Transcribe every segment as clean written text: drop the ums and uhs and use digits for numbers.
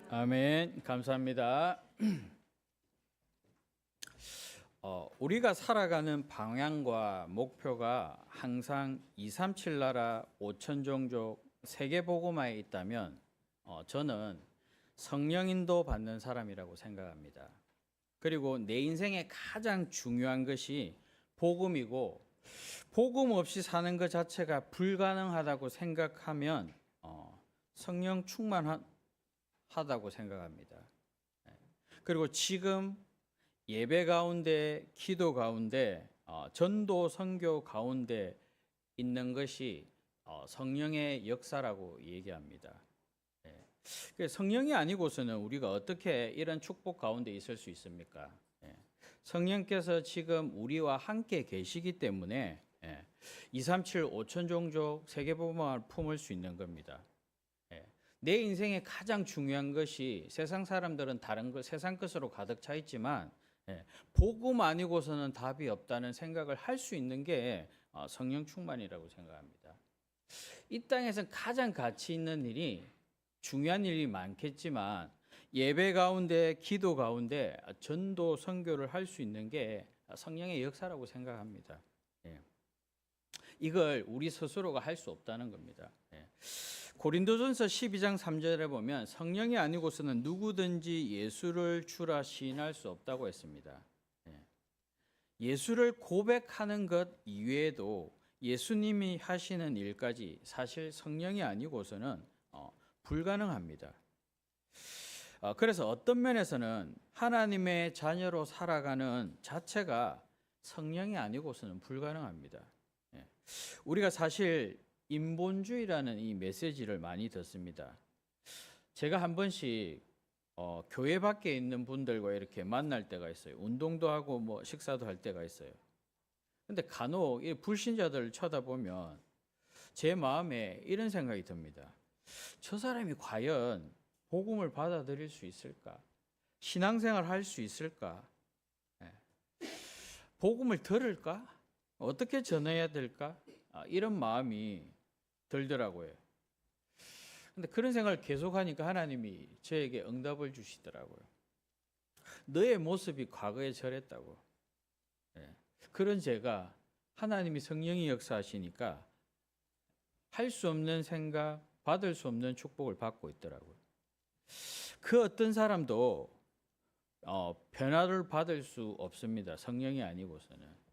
아멘. 감사합니다. 우리가 살아가는 방향과 목표가 항상 237 나라 5천 종족 세계 복음화에 있다면 저는 성령 인도 받는 사람이라고 생각합니다. 그리고 내 인생의 가장 중요한 것이 복음이고 복음 없이 사는 것 자체가 불가능하다고 생각하면 성령 충만하다고 생각합니다. 그리고 지금 예배 가운데, 기도 가운데, 전도 선교 가운데 있는 것이 성령의 역사라고 얘기합니다. 성령이 아니고서는 우리가 어떻게 이런 축복 가운데 있을 수 있습니까? 성령께서 지금 우리와 함께 계시기 때문에 237 5천 종족 세계복음화를 품을 수 있는 겁니다. 내 인생의 가장 중요한 것이 세상 사람들은 다른 것, 세상 것으로 가득 차 있지만 복음 아니고서는 답이 없다는 생각을 할 수 있는 게 성령 충만이라고 생각합니다. 이 땅에서 가장 가치 있는 일이 중요한 일이 많겠지만 예배 가운데, 기도 가운데 전도 선교를 할 수 있는 게 성령의 역사라고 생각합니다. 이걸 우리 스스로가 할 수 없다는 겁니다. 고린도전서 12장 3절에 보면 성령이 아니고서는 누구든지 예수를 주라 시인할 수 없다고 했습니다. 예수를 고백하는 것 이외에도 예수님이 하시는 일까지 사실 성령이 아니고서는 불가능합니다. 그래서 어떤 면에서는 하나님의 자녀로 살아가는 자체가 성령이 아니고서는 불가능합니다. 우리가 사실 인본주의라는 이 메시지를 많이 듣습니다. 제가 한 번씩 교회 밖에 있는 분들과 이렇게 만날 때가 있어요. 운동도 하고 뭐 식사도 할 때가 있어요. 근데 간혹 이 불신자들을 쳐다보면 제 마음에 이런 생각이 듭니다. 저 사람이 과연 복음을 받아들일 수 있을까? 신앙생활 할 수 있을까? 복음을 들을까? 어떻게 전해야 될까? 이런 마음이 들더라고요. 근데 그런 생각을 계속하니까 하나님이 저에게 응답을 주시더라고요. 너의 모습이 과거에 저랬다고. 그런 제가 하나님이 성령이 역사하시니까 할 수 없는 생각, 받을 수 없는 축복을 받고 있더라고요. 그 어떤 사람도 변화를 받을 수 없습니다. 성령이 아니고서는.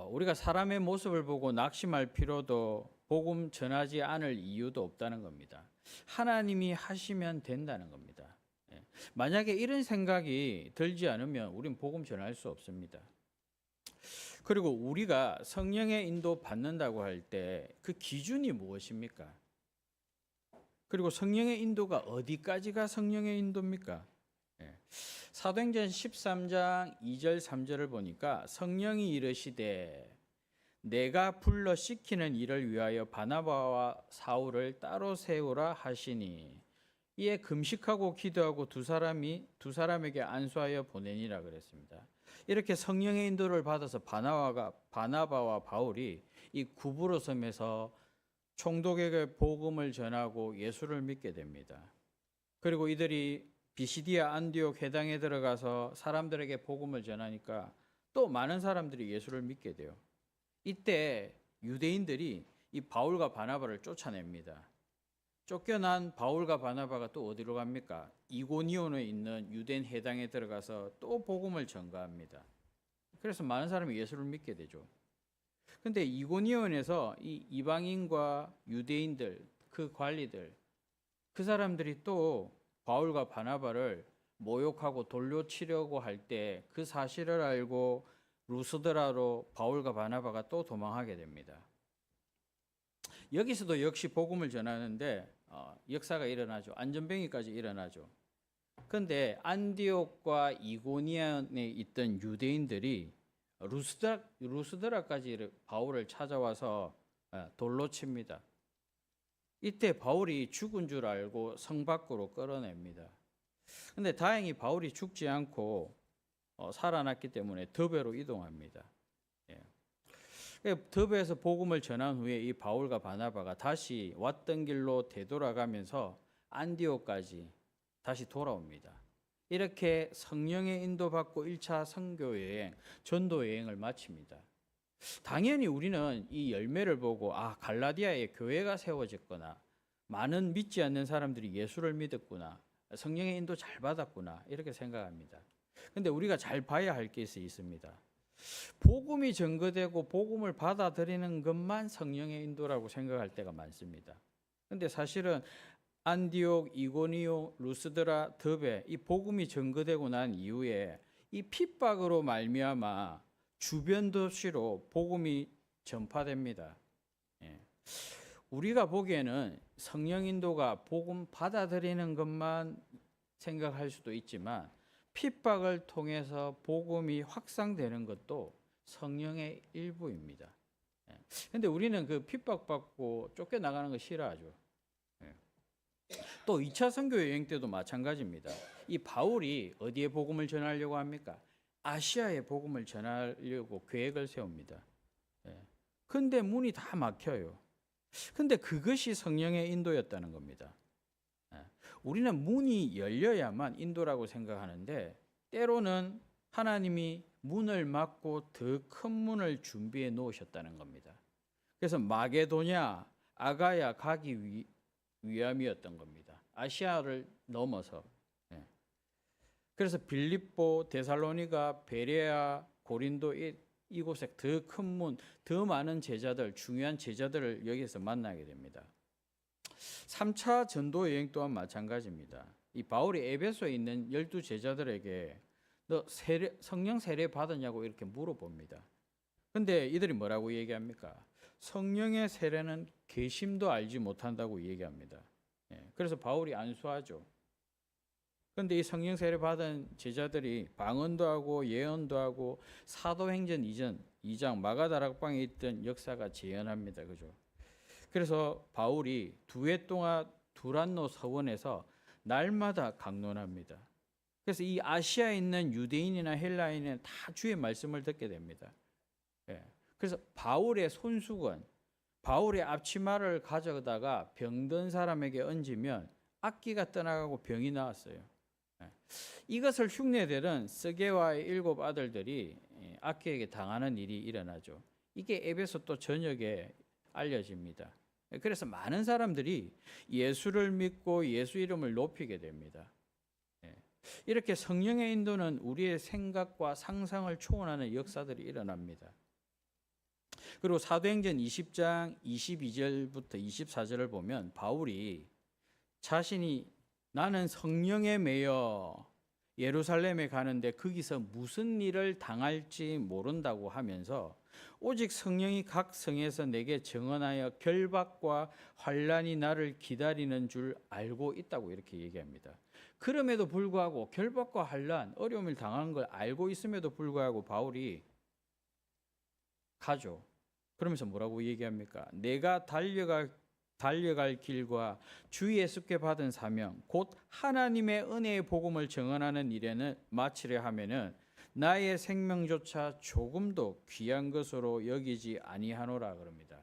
우리가 사람의 모습을 보고 낙심할 필요도 복음 전하지 않을 이유도 없다는 겁니다. 하나님이 하시면 된다는 겁니다. 만약에 이런 생각이 들지 않으면 우리는 복음 전할 수 없습니다. 그리고 우리가 성령의 인도 받는다고 할 때 그 기준이 무엇입니까? 그리고 성령의 인도가 어디까지가 성령의 인도입니까? 사도행전 13장 2절 3절을 보니까 성령이 이르시되 내가 불러 시키는 일을 위하여 바나바와 사울을 따로 세우라 하시니 이에 금식하고 기도하고 두 사람에게 안수하여 보내니라 그랬습니다. 이렇게 성령의 인도를 받아서 바나바와 바울이 이 구부로 섬에서 총독에게 복음을 전하고 예수를 믿게 됩니다. 그리고 이들이 비시디아 안디옥 회당에 들어가서 사람들에게 복음을 전하니까 또 많은 사람들이 예수를 믿게 돼요. 이때 유대인들이 이 바울과 바나바를 쫓아냅니다. 쫓겨난 바울과 바나바가 또 어디로 갑니까? 이고니온에 있는 유대인 회당에 들어가서 또 복음을 전가합니다. 그래서 많은 사람이 예수를 믿게 되죠. 근데 이고니온에서 이 이방인과 유대인들, 그 관리들, 그 사람들이 또 바울과 바나바를 모욕하고 돌려치려고 할 때 그 사실을 알고 루스드라로 바울과 바나바가 또 도망하게 됩니다. 여기서도 역시 복음을 전하는데 역사가 일어나죠. 안전병이까지 일어나죠. 그런데 안디옥과 이고니온에 있던 유대인들이 루스드라까지 바울을 찾아와서 돌로 칩니다. 이때 바울이 죽은 줄 알고 성 밖으로 끌어냅니다. 그런데 다행히 바울이 죽지 않고 살아났기 때문에 더베로 이동합니다. 더베에서 복음을 전한 후에 이 바울과 바나바가 다시 왔던 길로 되돌아가면서 안디옥까지 다시 돌아옵니다. 이렇게 성령의 인도받고 1차 선교 여행, 전도 여행을 마칩니다. 당연히 우리는 이 열매를 보고 갈라디아에 교회가 세워졌거나 많은 믿지 않는 사람들이 예수를 믿었구나, 성령의 인도 잘 받았구나 이렇게 생각합니다. 근데 우리가 잘 봐야 할 것이 있습니다. 복음이 전거되고 복음을 받아들이는 것만 성령의 인도라고 생각할 때가 많습니다. 근데 사실은 안디옥, 이고니오, 루스드라, 더베 이 복음이 전거되고 난 이후에 이 핍박으로 말미암아 주변 도시로 복음이 전파됩니다. 예. 우리가 보기에는 성령 인도가 복음 받아들이는 것만 생각할 수도 있지만 핍박을 통해서 복음이 확산되는 것도 성령의 일부입니다. 그런데 우리는 그 핍박받고 쫓겨나가는 거 싫어하죠. 또 2차 선교 여행 때도 마찬가지입니다. 이 바울이 어디에 복음을 전하려고 합니까? 아시아에 복음을 전하려고 계획을 세웁니다. 근데 문이 다 막혀요. 근데 그것이 성령의 인도였다는 겁니다. 우리는 문이 열려야만 인도라고 생각하는데 때로는 하나님이 문을 막고 더 큰 문을 준비해 놓으셨다는 겁니다. 그래서 마게도냐, 아가야 가기 위함이었던 겁니다. 아시아를 넘어서. 그래서 빌립보, 데살로니가, 베레아, 고린도 이곳에 더 큰 문, 더 많은 제자들, 중요한 제자들을 여기서 만나게 됩니다. 3차 전도 여행 또한 마찬가지입니다. 이 바울이 에베소에 있는 12제자들에게 너 성령 세례 받았냐고 이렇게 물어봅니다. 근데 이들이 뭐라고 얘기합니까? 성령의 세례는 개심도 알지 못한다고 얘기합니다. 그래서 바울이 안수하죠. 그런데 이 성령 세례 받은 제자들이 방언도 하고 예언도 하고 사도행전 2장 마가다락방에 있던 역사가 재현합니다. 그죠? 그래서 바울이 2해 동안 두란노 서원에서 날마다 강론합니다. 그래서 이 아시아에 있는 유대인이나 헬라인은 다 주의 말씀을 듣게 됩니다. 그래서 바울의 손수건, 바울의 앞치마를 가져다가 병든 사람에게 얹으면 악기가 떠나가고 병이 나았어요. 이것을 흉내내는 스게와의 7 아들들이 악기에게 당하는 일이 일어나죠. 이게 에베소 또 전역에 알려집니다. 그래서 많은 사람들이 예수를 믿고 예수 이름을 높이게 됩니다. 이렇게 성령의 인도는 우리의 생각과 상상을 초월하는 역사들이 일어납니다. 그리고 사도행전 20장 22절부터 24절을 보면 바울이 자신이 나는 성령에 매여 예루살렘에 가는데 거기서 무슨 일을 당할지 모른다고 하면서 오직 성령이 각 성에서 내게 증언하여 결박과 환난이 나를 기다리는 줄 알고 있다고 이렇게 얘기합니다. 그럼에도 불구하고 결박과 환난, 어려움을 당하는 걸 알고 있음에도 불구하고 바울이 가죠. 그러면서 뭐라고 얘기합니까? 내가 달려갈 길과 주 예수께 받은 사명 곧 하나님의 은혜의 복음을 증언하는 일에는 마치려 하면은 나의 생명조차 조금도 귀한 것으로 여기지 아니하노라 그럽니다.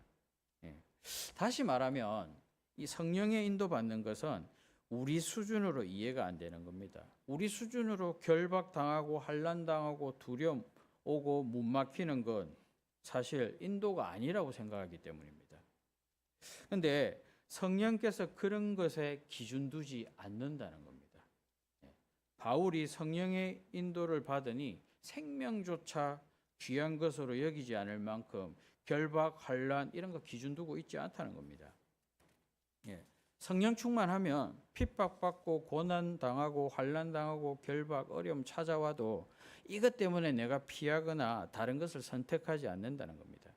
다시 말하면 이 성령의 인도받는 것은 우리 수준으로 이해가 안 되는 겁니다. 우리 수준으로 결박당하고 환난당하고 두려움 오고 못 막히는 건 사실 인도가 아니라고 생각하기 때문입니다. 그런데 성령께서 그런 것에 기준 두지 않는다는 겁니다. 바울이 성령의 인도를 받으니 생명조차 귀한 것으로 여기지 않을 만큼 결박, 환난 이런 거 기준 두고 있지 않다는 겁니다. 성령 충만하면 핍박받고 고난당하고 환난당하고 결박, 어려움 찾아와도 이것 때문에 내가 피하거나 다른 것을 선택하지 않는다는 겁니다.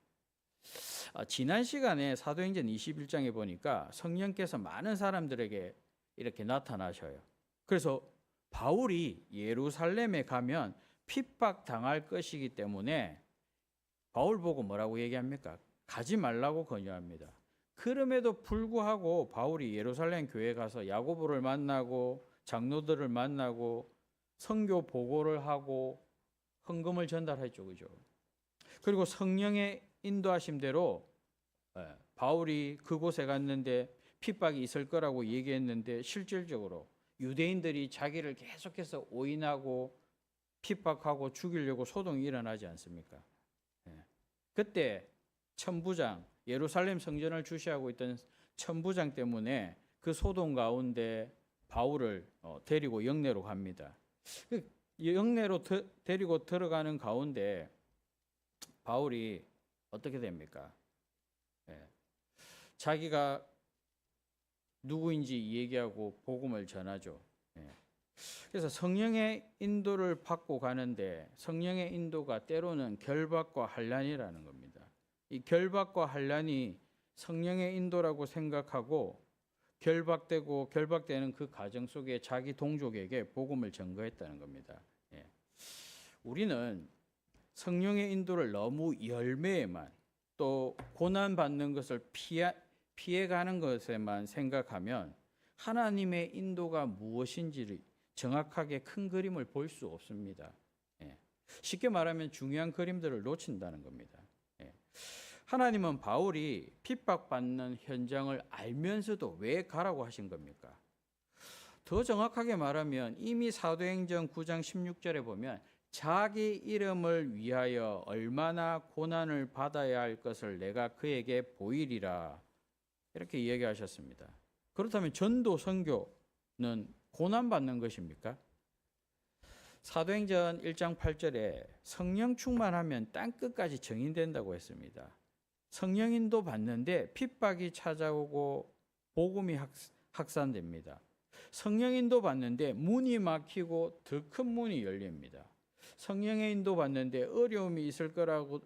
지난 시간에 사도행전 21장에 보니까 성령께서 많은 사람들에게 이렇게 나타나셔요. 그래서 바울이 예루살렘에 가면 핍박당할 것이기 때문에 바울 보고 뭐라고 얘기합니까? 가지 말라고 권유합니다. 그럼에도 불구하고 바울이 예루살렘 교회에 가서 야고보를 만나고 장로들을 만나고 선교 보고를 하고 헌금을 전달했죠. 그죠? 그리고 성령의 인도하심대로 바울이 그곳에 갔는데 핍박이 있을 거라고 얘기했는데 실질적으로 유대인들이 자기를 계속해서 오인하고 핍박하고 죽이려고 소동이 일어나지 않습니까? 예. 그때 천부장, 예루살렘 성전을 주시하고 있던 천부장 때문에 그 소동 가운데 바울을 데리고 영내로 갑니다. 그 영내로 데리고 들어가는 가운데 바울이 어떻게 됩니까? 예. 자기가 누구인지 얘기하고 복음을 전하죠. 예. 그래서 성령의 인도를 받고 가는데 성령의 인도가 때로는 결박과 환란이라는 겁니다. 이 결박과 환란이 성령의 인도라고 생각하고 결박되는 그 과정 속에 자기 동족에게 복음을 전거했다는 겁니다. 예. 우리는 성령의 인도를 너무 열매에만 또 고난 받는 것을 피해가는 것에만 생각하면 하나님의 인도가 무엇인지를 정확하게 큰 그림을 볼 수 없습니다. 예. 쉽게 말하면 중요한 그림들을 놓친다는 겁니다. 예. 하나님은 바울이 핍박받는 현장을 알면서도 왜 가라고 하신 겁니까? 더 정확하게 말하면 이미 사도행전 9장 16절에 보면 자기 이름을 위하여 얼마나 고난을 받아야 할 것을 내가 그에게 보이리라 이렇게 이야기하셨습니다. 그렇다면 전도 선교는 고난받는 것입니까? 사도행전 1장 8절에 성령 충만하면 땅끝까지 정인된다고 했습니다. 성령인도 받는데 핍박이 찾아오고 복음이 확산됩니다. 성령인도 받는데 문이 막히고 더 큰 문이 열립니다. 성령의 인도 받는데 어려움이 있을 거라고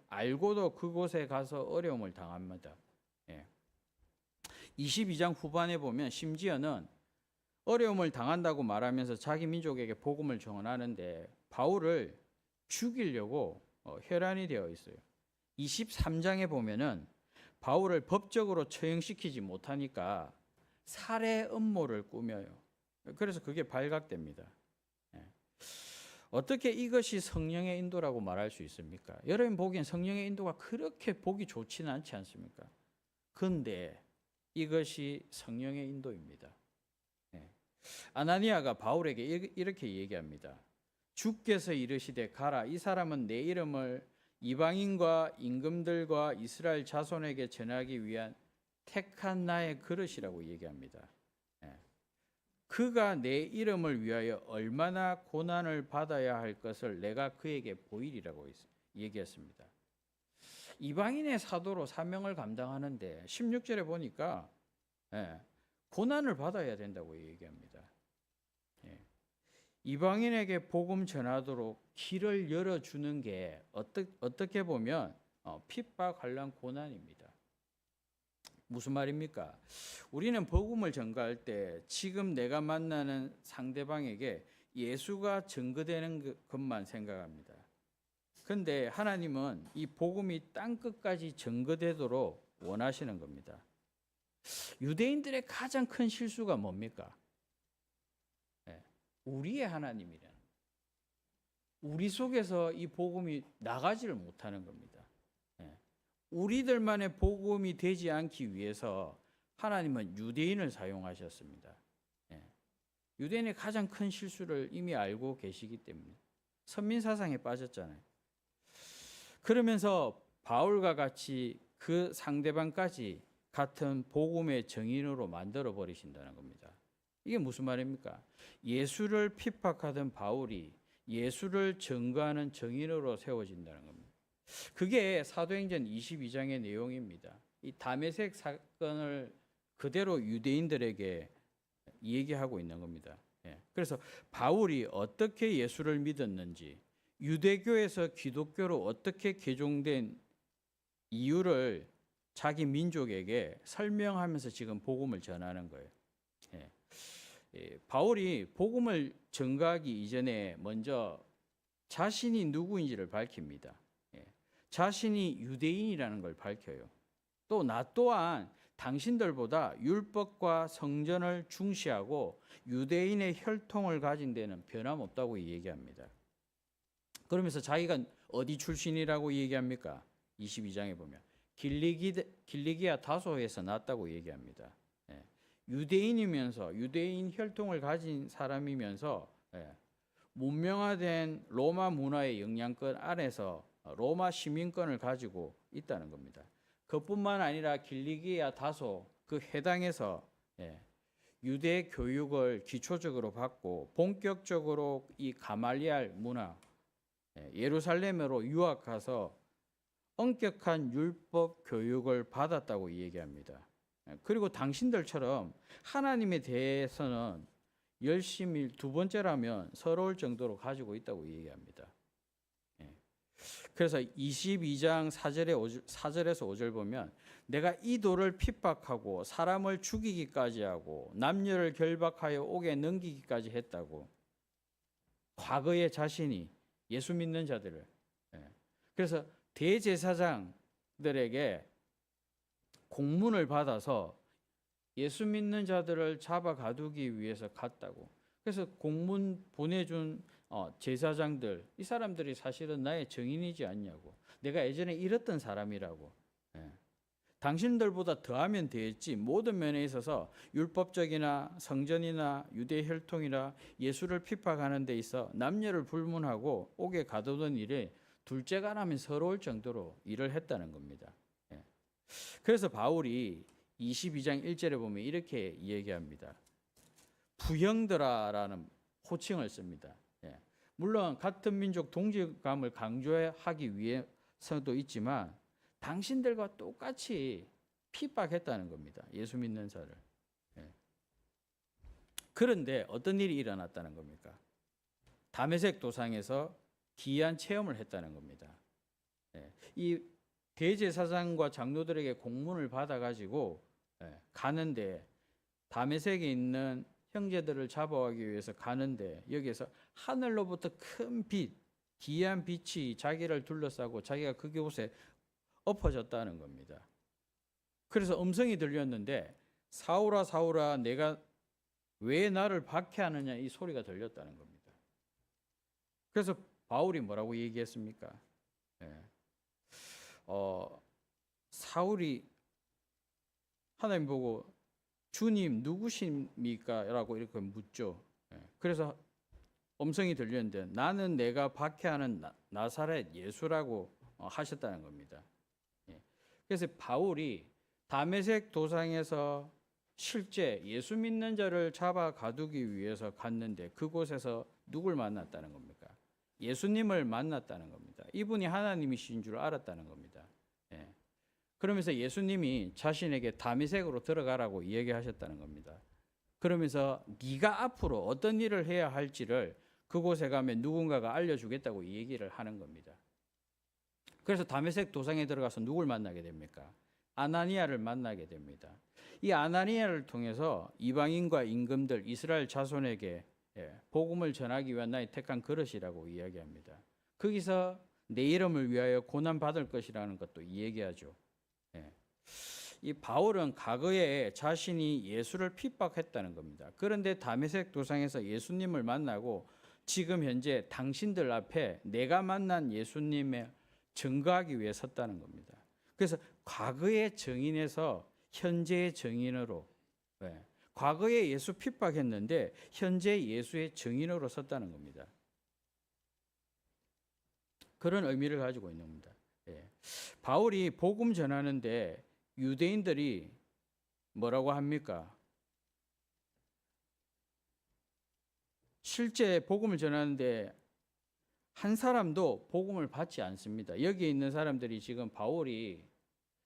알고도 그곳에 가서 어려움을 당합니다. 예. 22장 후반에 보면 심지어는 어려움을 당한다고 말하면서 자기 민족에게 복음을 전하는데 바울을 죽이려고 혈안이 되어 있어요. 23장에 보면은 바울을 법적으로 처형시키지 못하니까 살해 음모를 꾸며요. 그래서 그게 발각됩니다. 어떻게 이것이 성령의 인도라고 말할 수 있습니까? 여러분 보기엔 성령의 인도가 그렇게 보기 좋지는 않지 않습니까? 그런데 이것이 성령의 인도입니다. 아나니아가 바울에게 이렇게 얘기합니다. 주께서 이르시되 가라. 이 사람은 내 이름을 이방인과 임금들과 이스라엘 자손에게 전하기 위한 택한 나의 그릇이라고 얘기합니다. 그가 내 이름을 위하여 얼마나 고난을 받아야 할 것을 내가 그에게 보이리라고 얘기했습니다. 이방인의 사도로 사명을 감당하는데 16절에 보니까 고난을 받아야 된다고 얘기합니다. 이방인에게 복음 전하도록 길을 열어주는 게 어떻게 보면 핍박, 환난, 고난입니다. 무슨 말입니까? 우리는 복음을 전가할 때 지금 내가 만나는 상대방에게 예수가 증거되는 것만 생각합니다. 그런데 하나님은 이 복음이 땅끝까지 증거되도록 원하시는 겁니다. 유대인들의 가장 큰 실수가 뭡니까? 우리의 하나님이라는, 우리 속에서 이 복음이 나가지를 못하는 겁니다. 우리들만의 복음이 되지 않기 위해서 하나님은 유대인을 사용하셨습니다. 유대인의 가장 큰 실수를 이미 알고 계시기 때문에 선민사상에 빠졌잖아요. 그러면서 바울과 같이 그 상대방까지 같은 복음의 증인으로 만들어 버리신다는 겁니다. 이게 무슨 말입니까? 예수를 핍박하던 바울이 예수를 증거하는 증인으로 세워진다는 겁니다. 그게 사도행전 22장의 내용입니다. 이 다메섹 사건을 그대로 유대인들에게 얘기하고 있는 겁니다. 그래서 바울이 어떻게 예수를 믿었는지, 유대교에서 기독교로 어떻게 개종된 이유를 자기 민족에게 설명하면서 지금 복음을 전하는 거예요. 바울이 복음을 전가하기 이전에 먼저 자신이 누구인지를 밝힙니다. 자신이 유대인이라는 걸 밝혀요. 또 나 또한 당신들보다 율법과 성전을 중시하고 유대인의 혈통을 가진 데는 변함없다고 얘기합니다. 그러면서 자기가 어디 출신이라고 얘기합니까? 22장에 보면 길리기아 다소에서 났다고 얘기합니다. 유대인이면서 유대인 혈통을 가진 사람이면서 문명화된 로마 문화의 영향권 안에서 로마 시민권을 가지고 있다는 겁니다. 그뿐만 아니라 길리기아 다소 그 해당에서 유대 교육을 기초적으로 받고 본격적으로 이 가말리알 문화 예루살렘으로 유학 가서 엄격한 율법 교육을 받았다고 얘기합니다. 그리고 당신들처럼 하나님에 대해서는 열심히 두 번째라면 서러울 정도로 가지고 있다고 얘기합니다. 그래서 22장 4절에서 5절 보면 내가 이 돌을 핍박하고 사람을 죽이기까지 하고 남녀를 결박하여 옥에 넘기기까지 했다고 과거의 자신이 예수 믿는 자들을 그래서 대제사장들에게 공문을 받아서 예수 믿는 자들을 잡아 가두기 위해서 갔다고. 그래서 공문 보내준 제사장들, 이 사람들이 사실은 나의 증인이지 않냐고. 내가 예전에 이랬던 사람이라고. 당신들보다 더하면 되겠지. 모든 면에 있어서 율법적이나 성전이나 유대 혈통이나 예수를 핍박하는 데 있어 남녀를 불문하고 옥에 가두던 일에 둘째가 나면 서러울 정도로 일을 했다는 겁니다. 그래서 바울이 22장 1절에 보면 이렇게 얘기합니다. 부형들아라는 호칭을 씁니다. 물론 같은 민족 동질감을 강조하기 위해서도 있지만 당신들과 똑같이 핍박했다는 겁니다. 예수 믿는 자를. 그런데 어떤 일이 일어났다는 겁니까? 다메섹 도상에서 기이한 체험을 했다는 겁니다. 이 대제사장과 장로들에게 공문을 받아가지고 가는데 다메섹에 있는 형제들을 잡아가기 위해서 가는데 여기에서 하늘로부터 큰 빛, 기이한 빛이 자기를 둘러싸고 자기가 그곳에 엎어졌다는 겁니다. 그래서 음성이 들렸는데 사울아 사울아 내가 왜 나를 박해하느냐 이 소리가 들렸다는 겁니다. 그래서 바울이 뭐라고 얘기했습니까? 사울이 하나님 보고 주님 누구십니까? 라고 이렇게 묻죠. 그래서 음성이 들렸는데 나는 내가 박해하는 나사렛 예수라고 하셨다는 겁니다. 그래서 바울이 다메섹 도상에서 실제 예수 믿는 자를 잡아 가두기 위해서 갔는데 그곳에서 누굴 만났다는 겁니까? 예수님을 만났다는 겁니다. 이분이 하나님이신 줄 알았다는 겁니다. 그러면서 예수님이 자신에게 다메섹으로 들어가라고 얘기하셨다는 겁니다. 그러면서 네가 앞으로 어떤 일을 해야 할지를 그곳에 가면 누군가가 알려주겠다고 얘기를 하는 겁니다. 그래서 다메섹 도상에 들어가서 누굴 만나게 됩니까? 아나니아를 만나게 됩니다. 이 아나니아를 통해서 이방인과 임금들 이스라엘 자손에게 복음을 전하기 위한 나의 택한 그릇이라고 이야기합니다. 거기서 내 이름을 위하여 고난 받을 것이라는 것도 얘기하죠. 이 바울은 과거에 자신이 예수를 핍박했다는 겁니다. 그런데 다메섹 도상에서 예수님을 만나고 지금 현재 당신들 앞에 내가 만난 예수님의 증거하기 위해 섰다는 겁니다. 그래서 과거의 증인에서 현재의 증인으로 과거에 예수 핍박했는데 현재 예수의 증인으로 섰다는 겁니다. 그런 의미를 가지고 있는 겁니다. 바울이 복음 전하는데 유대인들이 뭐라고 합니까? 실제 복음을 전하는데 한 사람도 복음을 받지 않습니다. 여기 있는 사람들이 지금 바울이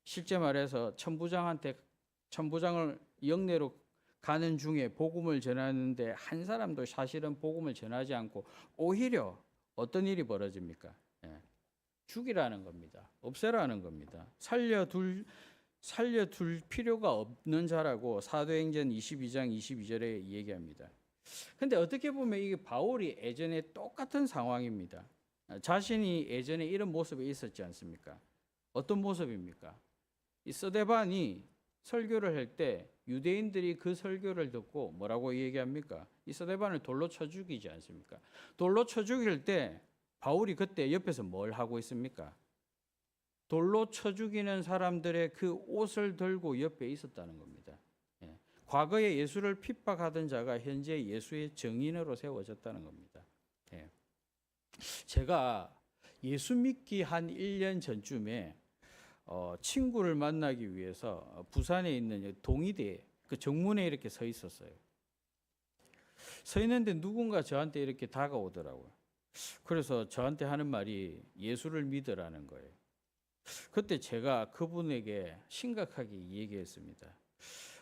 실제 말해서 천부장을 영내로 가는 중에 복음을 전하는데 한 사람도 사실은 복음을 전하지 않고 오히려 어떤 일이 벌어집니까? 죽이라는 겁니다. 없애라는 겁니다. 살려둘 필요가 없는 자라고 사도행전 22장 22절에 얘기합니다. 근데 어떻게 보면 이게 바울이 예전에 똑같은 상황입니다. 자신이 예전에 이런 모습이 있었지 않습니까? 어떤 모습입니까? 이 스데반이 설교를 할 때 유대인들이 그 설교를 듣고 뭐라고 얘기합니까? 이 스데반을 돌로 쳐 죽이지 않습니까? 돌로 쳐 죽일 때 바울이 그때 옆에서 뭘 하고 있습니까? 돌로 쳐 죽이는 사람들의 그 옷을 들고 옆에 있었다는 겁니다. 과거에 예수를 핍박하던 자가 현재 예수의 증인으로 세워졌다는 겁니다. 예. 제가 예수 믿기 한 1년 전쯤에 친구를 만나기 위해서 부산에 있는 동의대 그 정문에 이렇게 서 있었어요. 서 있는데 누군가 저한테 이렇게 다가오더라고요. 그래서 저한테 하는 말이 예수를 믿으라는 거예요. 그때 제가 그분에게 심각하게 얘기했습니다.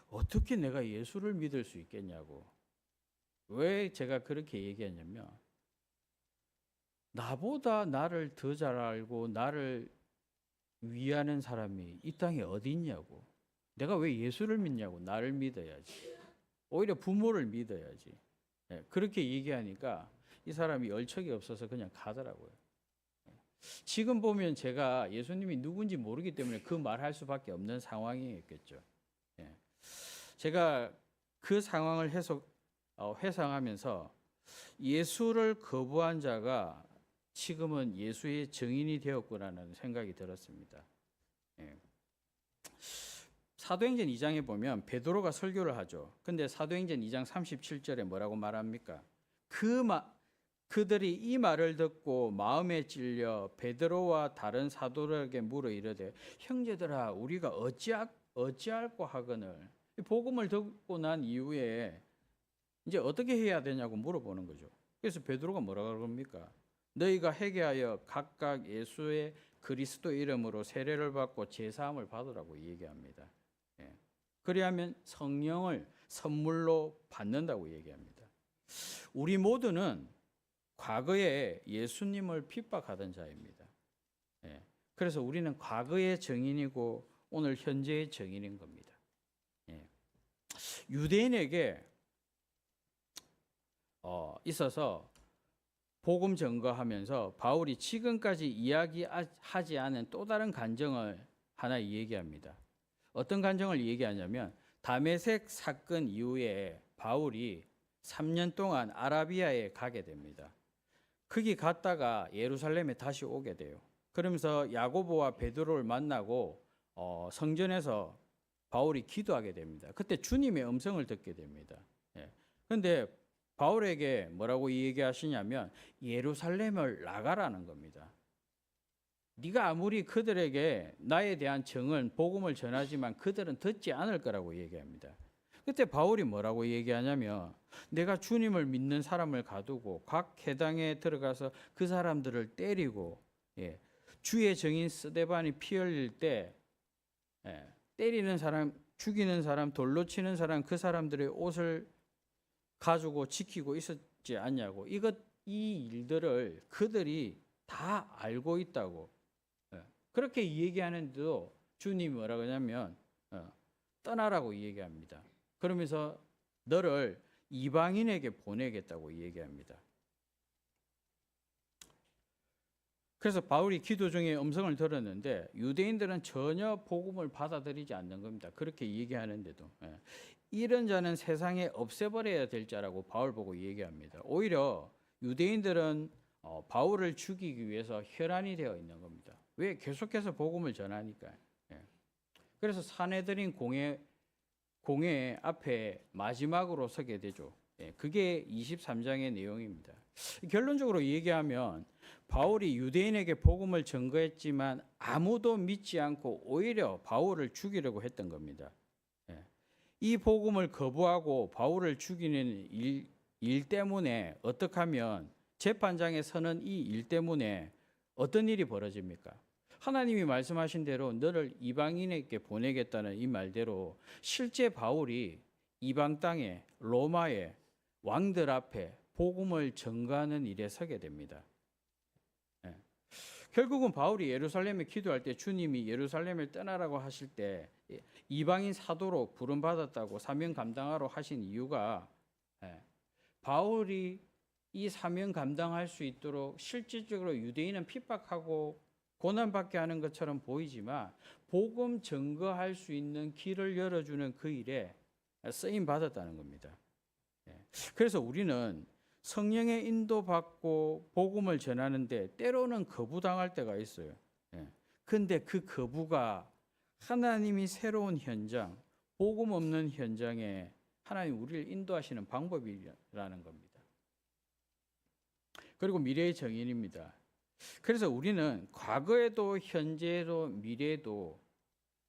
어떻게 내가 예수를 믿을 수 있겠냐고. 왜 제가 그렇게 얘기했냐면 나보다 나를 더 잘 알고 나를 위하는 사람이 이 땅에 어디 있냐고. 내가 왜 예수를 믿냐고. 나를 믿어야지. 오히려 부모를 믿어야지. 그렇게 얘기하니까 이 사람이 얼척이 없어서 그냥 가더라고요. 지금 보면 제가 예수님이 누군지 모르기 때문에 그 말할 수밖에 없는 상황이었겠죠. 제가 그 상황을 회상하면서 예수를 거부한 자가 지금은 예수의 증인이 되었구나라는 생각이 들었습니다. 사도행전 2장에 보면 베드로가 설교를 하죠. 근데 사도행전 2장 37절에 뭐라고 말합니까? 그들이 이 말을 듣고 마음에 찔려 베드로와 다른 사도들에게 물어 이르되 형제들아 우리가 어찌할꼬 하거늘. 복음을 듣고 난 이후에 이제 어떻게 해야 되냐고 물어보는 거죠. 그래서 베드로가 뭐라고 그럽니까? 너희가 회개하여 각각 예수의 그리스도 이름으로 세례를 받고 제사함을 받으라고 얘기합니다. 그리하면 성령을 선물로 받는다고 얘기합니다. 우리 모두는 과거에 예수님을 핍박하던 자입니다. 그래서 우리는 과거의 증인이고 오늘 현재의 증인인 겁니다. 유대인에게 있어서 복음 증거하면서 바울이 지금까지 이야기하지 않은 또 다른 간증을 하나 얘기합니다. 어떤 간증을 얘기하냐면 다메섹 사건 이후에 바울이 3년 동안 아라비아에 가게 됩니다. 거기 갔다가 예루살렘에 다시 오게 돼요. 그러면서 야고보와 베드로를 만나고 성전에서 바울이 기도하게 됩니다. 그때 주님의 음성을 듣게 됩니다. 그런데 바울에게 뭐라고 얘기하시냐면 예루살렘을 나가라는 겁니다. 네가 아무리 그들에게 나에 대한 증언, 복음을 전하지만 그들은 듣지 않을 거라고 얘기합니다. 그때 바울이 뭐라고 얘기하냐면 내가 주님을 믿는 사람을 가두고 각 회당에 들어가서 그 사람들을 때리고 주의 증인 스데반이 피 흘릴 때 때리는 사람, 죽이는 사람, 돌로 치는 사람 그 사람들의 옷을 가지고 지키고 있었지 않냐고. 이 일들을 그들이 다 알고 있다고. 그렇게 얘기하는데도 주님이 뭐라고 하냐면 떠나라고 얘기합니다. 그러면서 너를 이방인에게 보내겠다고 얘기합니다. 그래서 바울이 기도 중에 음성을 들었는데 유대인들은 전혀 복음을 받아들이지 않는 겁니다. 그렇게 얘기하는데도. 이런 자는 세상에 없애버려야 될 자라고 바울 보고 얘기합니다. 오히려 유대인들은 바울을 죽이기 위해서 혈안이 되어 있는 겁니다. 왜? 계속해서 복음을 전하니까. 그래서 사내들인 공회 앞에 마지막으로 서게 되죠. 그게 23장의 내용입니다. 결론적으로 얘기하면 바울이 유대인에게 복음을 전거했지만 아무도 믿지 않고 오히려 바울을 죽이려고 했던 겁니다. 이 복음을 거부하고 바울을 죽이는 일 때문에 어떻게 하면 재판장에 서는 이 일 때문에 어떤 일이 벌어집니까? 하나님이 말씀하신 대로 너를 이방인에게 보내겠다는 이 말대로 실제 바울이 이방 땅에 로마의 왕들 앞에 복음을 전가하는 일에 서게 됩니다. 결국은 바울이 예루살렘에 기도할 때 주님이 예루살렘을 떠나라고 하실 때 이방인 사도로 부름받았다고 사명 감당하러 하신 이유가 바울이 이 사명 감당할 수 있도록 실질적으로 유대인은 핍박하고 고난받게 하는 것처럼 보이지만 복음 증거할 수 있는 길을 열어주는 그 일에 쓰임 받았다는 겁니다. 그래서 우리는 성령의 인도받고 복음을 전하는데 때로는 거부당할 때가 있어요. 그런데 그 거부가 하나님이 새로운 현장, 복음 없는 현장에 하나님 우리를 인도하시는 방법이라는 겁니다. 그리고 미래의 정인입니다. 그래서 우리는 과거에도 현재에도 미래에도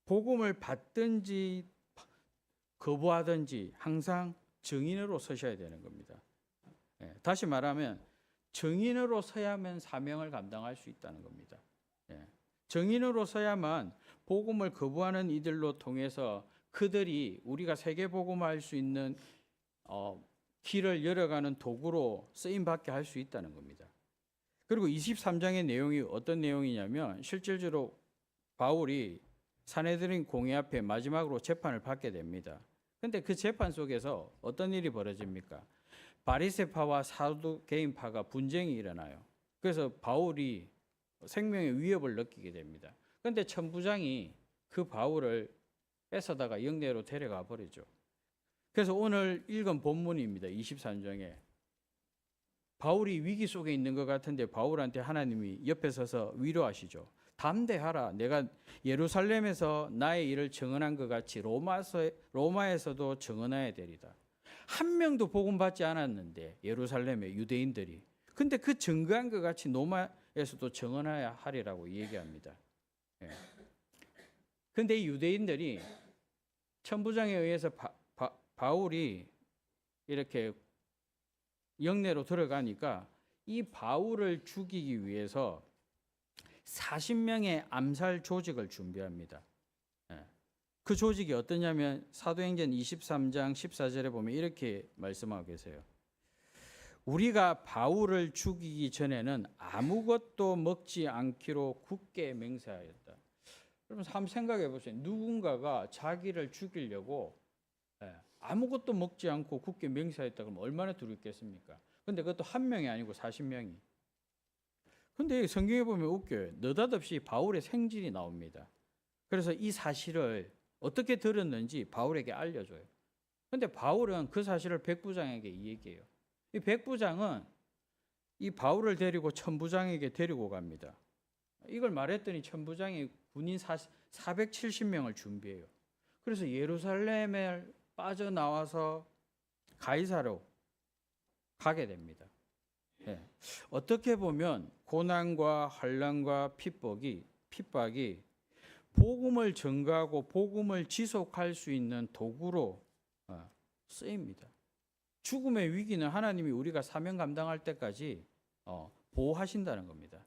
복음을 받든지 거부하든지 항상 증인으로 서셔야 되는 겁니다. 다시 말하면 증인으로 서야만 사명을 감당할 수 있다는 겁니다. 증인으로 서야만 복음을 거부하는 이들로 통해서 그들이 우리가 세계 복음화할 수 있는 길을 열어가는 도구로 쓰임받게 할 수 있다는 겁니다. 그리고 23장의 내용이 어떤 내용이냐면 실질적으로 바울이 산헤드린 공회 앞에 마지막으로 재판을 받게 됩니다. 근데 그 재판 속에서 어떤 일이 벌어집니까? 바리새파와 사두개인파가 분쟁이 일어나요. 그래서 바울이 생명의 위협을 느끼게 됩니다. 그런데 천부장이 그 바울을 뺏어다가 영내로 데려가 버리죠. 그래서 오늘 읽은 본문입니다. 23장에 바울이 위기 속에 있는 것 같은데 바울한테 하나님이 옆에 서서 위로하시죠. 담대하라. 내가 예루살렘에서 나의 일을 증언한 것 같이 로마에서도 증언해야 되리다. 한 명도 복음 받지 않았는데 예루살렘의 유대인들이. 근데 그 증거한 것 같이 로마에서도 증언해야 하리라고 얘기합니다. 근데 이 유대인들이 천부장에 의해서 바울이 이렇게 영내로 들어가니까 이 바울을 죽이기 위해서 40명의 암살 조직을 준비합니다. 그 조직이 어떠냐면 사도행전 23장 14절에 보면 이렇게 말씀하고 계세요. 우리가 바울을 죽이기 전에는 아무것도 먹지 않기로 굳게 맹세하였다. 여러분 한번 생각해 보세요. 누군가가 자기를 죽이려고 아무것도 먹지 않고 굳게 맹세했다 그러면 얼마나 두렵겠습니까? 근데 그것도 한 명이 아니고 40명이. 근데 성경에 보면 웃겨요. 느닷없이 바울의 생질이 나옵니다. 그래서 이 사실을 어떻게 들었는지 바울에게 알려줘요. 근데 바울은 그 사실을 백부장에게 얘기해요. 이 백부장은 이 바울을 데리고 천부장에게 데리고 갑니다. 이걸 말했더니 천부장이 군인 470명을 준비해요. 그래서 예루살렘을 빠져나와서 가이사로 가게 됩니다. 어떻게 보면 고난과 환난과 핍박이 복음을 전가하고 복음을 지속할 수 있는 도구로 쓰입니다. 죽음의 위기는 하나님이 우리가 사명 감당할 때까지 보호하신다는 겁니다.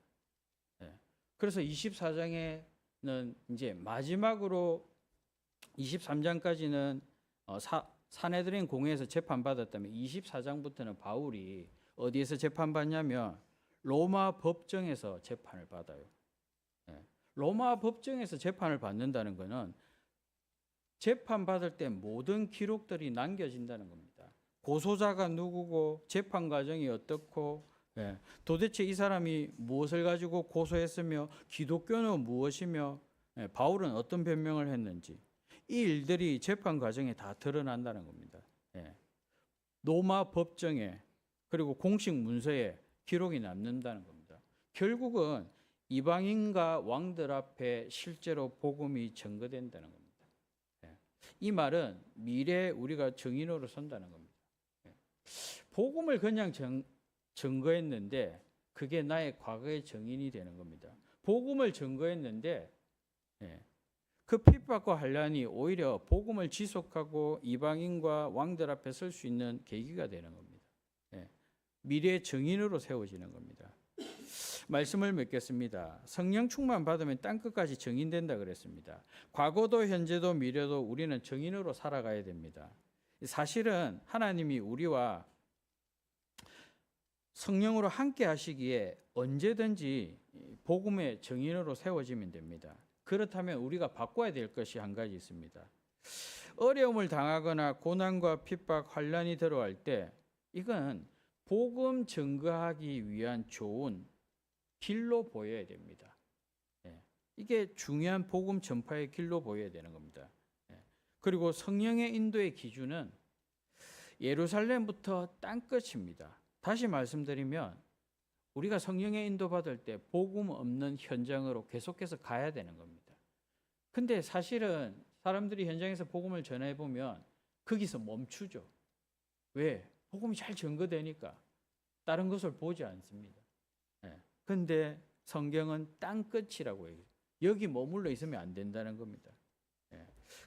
그래서 24장에는 이제 마지막으로 23장까지는 산헤드린 공회에서 재판받았다면 24장부터는 바울이 어디에서 재판받냐면 로마 법정에서 재판을 받아요. 로마 법정에서 재판을 받는다는 것은 재판받을 때 모든 기록들이 남겨진다는 겁니다. 고소자가 누구고 재판 과정이 어떻고 도대체 이 사람이 무엇을 가지고 고소했으며 기독교는 무엇이며 바울은 어떤 변명을 했는지 이 일들이 재판 과정에 다 드러난다는 겁니다. 로마 법정에 그리고 공식 문서에 기록이 남는다는 겁니다. 결국은 이방인과 왕들 앞에 실제로 복음이 증거된다는 겁니다. 이 말은 미래에 우리가 증인으로 선다는 겁니다. 복음을 그냥 증거했는데 그게 나의 과거의 증인이 되는 겁니다. 복음을 증거했는데 그 핍박과 환난이 오히려 복음을 지속하고 이방인과 왕들 앞에 설 수 있는 계기가 되는 겁니다. 미래의 증인으로 세워지는 겁니다. 말씀을 맺겠습니다. 성령 충만 받으면 땅끝까지 증인된다 그랬습니다. 과거도 현재도 미래도 우리는 증인으로 살아가야 됩니다. 사실은 하나님이 우리와 성령으로 함께 하시기에 언제든지 복음의 증인으로 세워지면 됩니다. 그렇다면 우리가 바꿔야 될 것이 한 가지 있습니다. 어려움을 당하거나 고난과 핍박, 환난이 들어갈 때 이건 복음 증거하기 위한 좋은 길로 보여야 됩니다. 이게 중요한 복음 전파의 길로 보여야 되는 겁니다. 그리고 성령의 인도의 기준은 예루살렘부터 땅끝입니다. 다시 말씀드리면 우리가 성령의 인도 받을 때 복음 없는 현장으로 계속해서 가야 되는 겁니다. 근데 사실은 사람들이 현장에서 복음을 전해 보면 거기서 멈추죠. 왜? 복음이 잘 전거되니까 다른 것을 보지 않습니다. 그런데 성경은 땅끝이라고 해요. 여기 머물러 있으면 안 된다는 겁니다.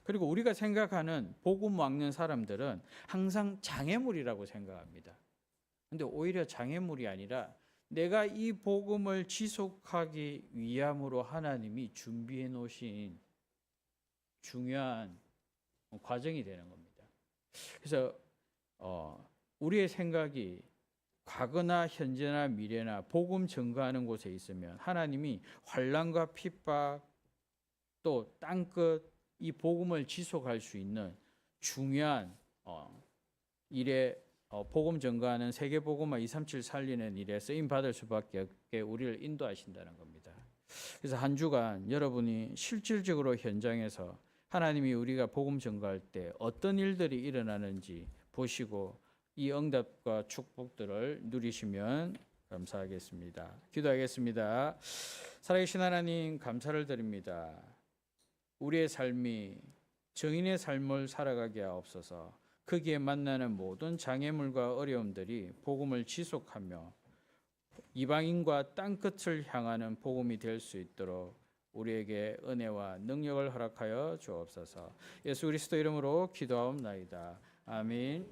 그리고 우리가 생각하는 복음 막는 사람들은 항상 장애물이라고 생각합니다. 근데 오히려 장애물이 아니라 내가 이 복음을 지속하기 위함으로 하나님이 준비해 놓으신 중요한 과정이 되는 겁니다. 그래서 우리의 생각이 과거나 현재나 미래나 복음 전가하는 곳에 있으면 하나님이 환난과 핍박 또 땅끝 이 복음을 지속할 수 있는 중요한 일에 복음 전가하는 세계복음화 237 살리는 일에 쓰임 받을 수밖에 없게 우리를 인도하신다는 겁니다. 그래서 한 주간 여러분이 실질적으로 현장에서 하나님이 우리가 복음 전가할 때 어떤 일들이 일어나는지 보시고 이 응답과 축복들을 누리시면 감사하겠습니다. 기도하겠습니다. 살아계신 하나님 감사를 드립니다. 우리의 삶이 정인의 삶을 살아가게 하옵소서. 거기에 만나는 모든 장애물과 어려움들이 복음을 지속하며 이방인과 땅끝을 향하는 복음이 될 수 있도록 우리에게 은혜와 능력을 허락하여 주옵소서. 예수 그리스도 이름으로 기도하옵나이다. 아멘.